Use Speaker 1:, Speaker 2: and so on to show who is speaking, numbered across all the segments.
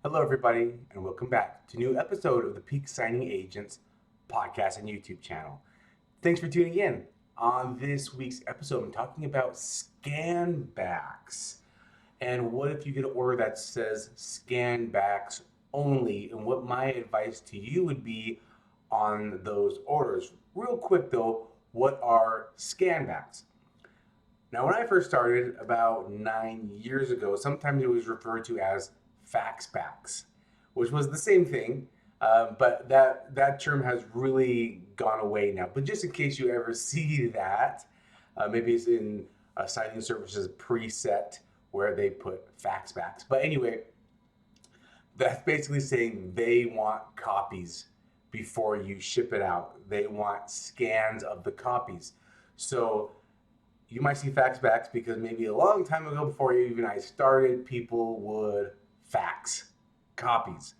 Speaker 1: Hello, everybody, and welcome back to a new episode of the Peak Signing Agents podcast and YouTube channel. Thanks for tuning in. On this week's episode, I'm talking about Scanbacks. And what if you get an order that says Scanbacks Only, and what my advice to you would be on those orders. Real quick though, what are Scanbacks? Now, when I first started about 9 years ago, sometimes it was referred to as faxbacks, which was the same thing, but that term has really gone away now. But just in case you ever see that, maybe it's in a signing services preset where they put faxbacks. But anyway, that's basically saying they want copies before you ship it out. They want scans of the copies. So you might see faxbacks because maybe a long time ago, before even I started, people would fax copies.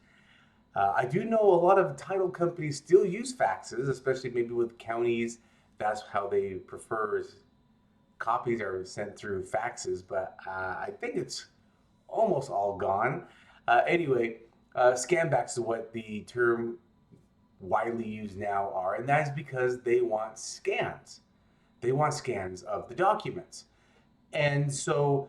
Speaker 1: I do know a lot of title companies still use faxes, especially maybe with counties. That's how they prefer copies are sent through faxes, but I think it's almost all gone. Anyway, scanbacks is what the term widely used now are, and that is because they want scans. They want scans of the documents. And so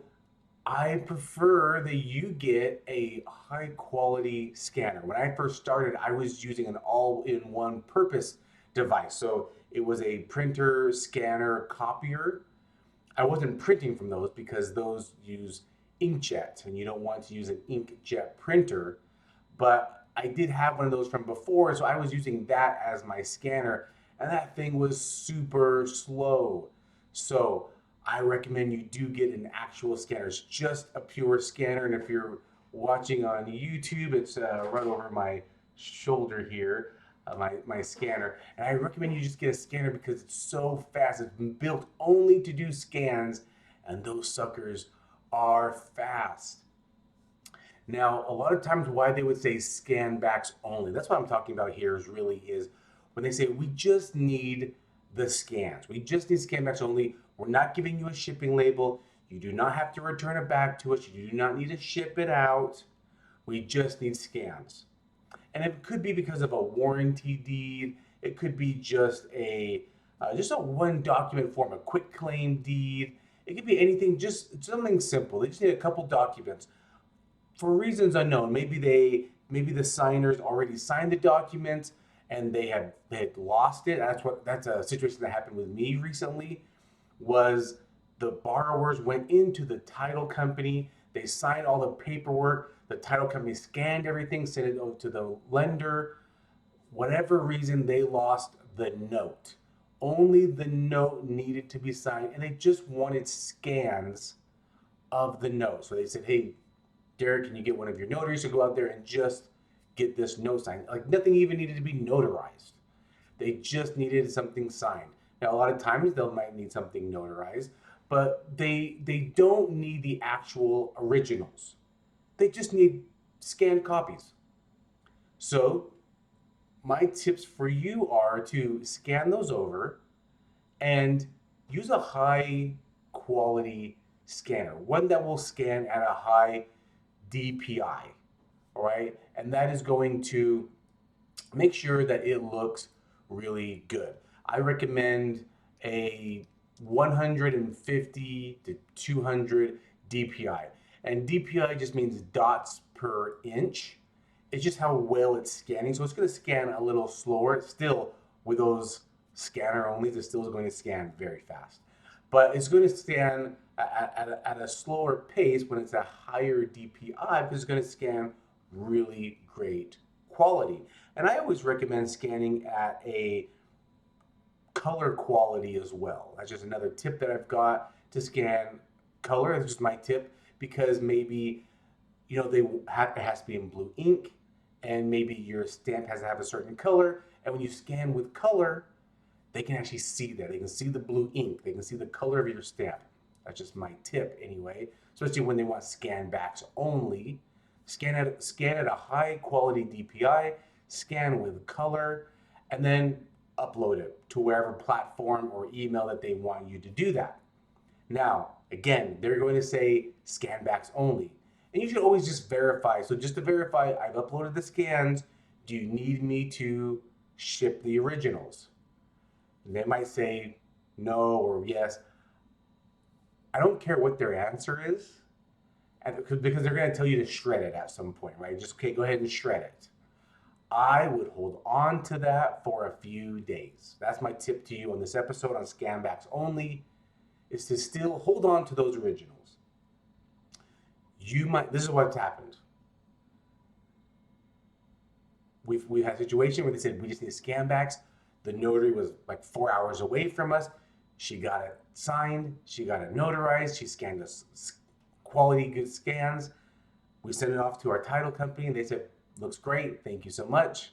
Speaker 1: I prefer that you get a high quality scanner. When I first started, I was using an all in one purpose device. So it was a printer, scanner, copier. I wasn't printing from those because those use inkjet and you don't want to use an inkjet printer. But I did have one of those from before, so I was using that as my scanner, and that thing was super slow. So I recommend you do get an actual scanner. It's just a pure scanner, and if you're watching on YouTube, it's right over my shoulder here, my scanner. And I recommend you just get a scanner because it's so fast. It's been built only to do scans, and those suckers are fast. Now, a lot of times why they would say Scanbacks only, that's what I'm talking about here is when they say we just need the scans. We just need Scanbacks only. We're not giving you a shipping label. You do not have to return it back to us. You do not need to ship it out. We just need scans. And it could be because of a warranty deed. It could be just a one document form, a quick claim deed. It could be anything, just something simple. They just need a couple documents for reasons unknown. Maybe the signers already signed the documents and they had lost it. That's a situation that happened with me recently. Was the borrowers went into the title company, they signed all the paperwork, the title company scanned everything, sent it over to the lender. Whatever reason, they lost the note. Only the note needed to be signed, and they just wanted scans of the note. So they said, "Hey, Derek, can you get one of your notaries to go out there and just get this note signed?" Like nothing even needed to be notarized. They just needed something signed. Now, a lot of times they might need something notarized, but they don't need the actual originals. They just need scanned copies. So my tips for you are to scan those over and use a high quality scanner, one that will scan at a high DPI, all right? And that is going to make sure that it looks really good. I recommend a 150 to 200 DPI. And DPI just means dots per inch. It's just how well it's scanning. So it's going to scan a little slower. Still, with those scanner only, it's still going to scan very fast. But it's going to scan at a slower pace when it's a higher DPI because it's going to scan really great quality. And I always recommend scanning at a color quality as well. That's just another tip that I've got to scan color. That's just my tip because maybe it has to be in blue ink, and maybe your stamp has to have a certain color. And when you scan with color, they can actually see that. They can see the blue ink. They can see the color of your stamp. That's just my tip anyway. Especially when they want scan backs only. Scan at a high quality DPI, scan with color, and then upload it to wherever platform or email that they want you to do that. Now, again, they're going to say scan backs only. And you should always just verify. So just to verify, I've uploaded the scans. Do you need me to ship the originals? And they might say no or yes. I don't care what their answer is, and because they're going to tell you to shred it at some point, right? Just okay, go ahead and shred it. I would hold on to that for a few days. That's my tip to you on this episode on Scanbacks Only, is to still hold on to those originals. This is what's happened. We've had a situation where they said we just need Scanbacks. The notary was like 4 hours away from us. She got it signed. She got it notarized. She scanned us quality good scans. We sent it off to our title company and they said, looks great. Thank you so much.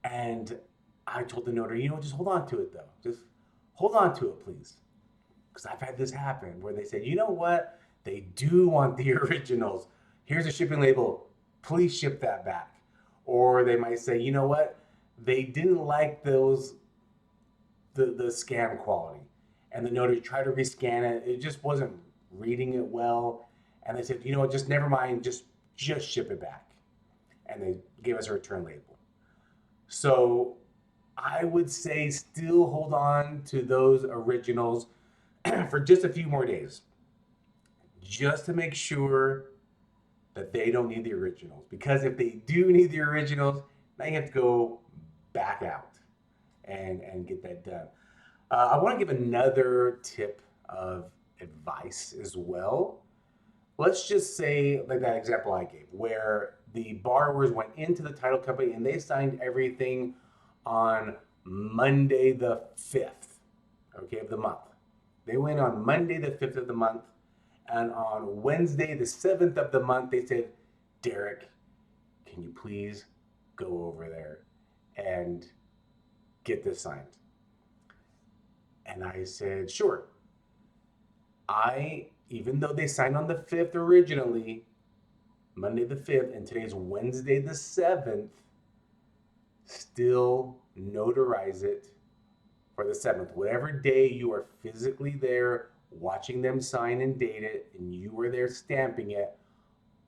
Speaker 1: And I told the notary, just hold on to it though. Just hold on to it, please. Because I've had this happen where they said, you know what? They do want the originals. Here's a shipping label. Please ship that back. Or they might say, you know what? They didn't like the scan quality. And the notary tried to rescan it. It just wasn't reading it well. And they said, you know what? Just never mind. Just ship it back. And they gave us a return label. So I would say still hold on to those originals for just a few more days, just to make sure that they don't need the originals. Because if they do need the originals, now you have to go back out and get that done. I want to give another tip of advice as well. Let's just say, like that example I gave, where the borrowers went into the title company and they signed everything on Monday the 5th, okay, of the month. They went on Monday the 5th of the month, and on Wednesday the 7th of the month, they said, Derek, can you please go over there and get this signed? And I said, sure. Even though they signed on the 5th originally, Monday the 5th, and today's Wednesday the 7th, still notarize it for the 7th. Whatever day you are physically there, watching them sign and date it, and you were there stamping it,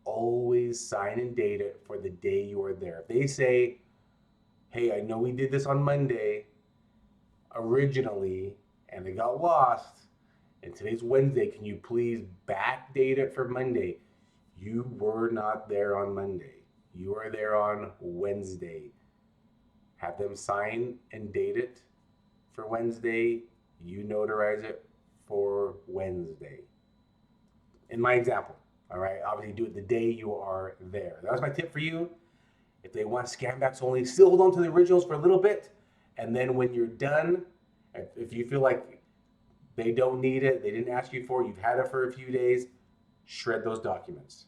Speaker 1: always sign and date it for the day you are there. If they say, hey, I know we did this on Monday originally, and it got lost, and today's Wednesday, can you please backdate it for Monday? You were not there on Monday. You are there on Wednesday. Have them sign and date it for Wednesday. You notarize it for Wednesday. In my example, all right? Obviously, do it the day you are there. That was my tip for you. If they want Scanbacks Only, still hold on to the originals for a little bit. And then when you're done, if you feel like they don't need it, they didn't ask you for it, you've had it for a few days, shred those documents.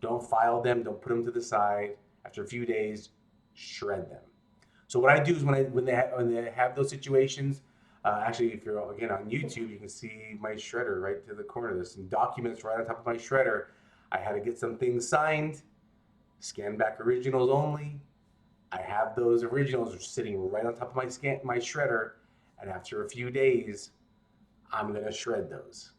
Speaker 1: Don't file them, don't put them to the side. After a few days, shred them. So what I do is when they have those situations, actually, if you're again on YouTube, you can see my shredder right to the corner. There's some documents right on top of my shredder. I had to get some things signed, scan back originals only. I have those originals sitting right on top of my shredder, and after a few days, I'm gonna shred those.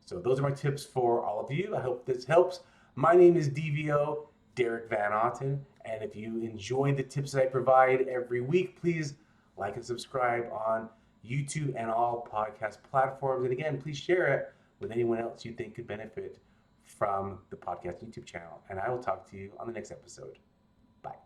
Speaker 1: So those are my tips for all of you. I hope this helps. My name is DVO, Derek Van Otten, and if you enjoy the tips that I provide every week, please like and subscribe on YouTube and all podcast platforms. And again, please share it with anyone else you think could benefit from the podcast YouTube channel. And I will talk to you on the next episode. Bye.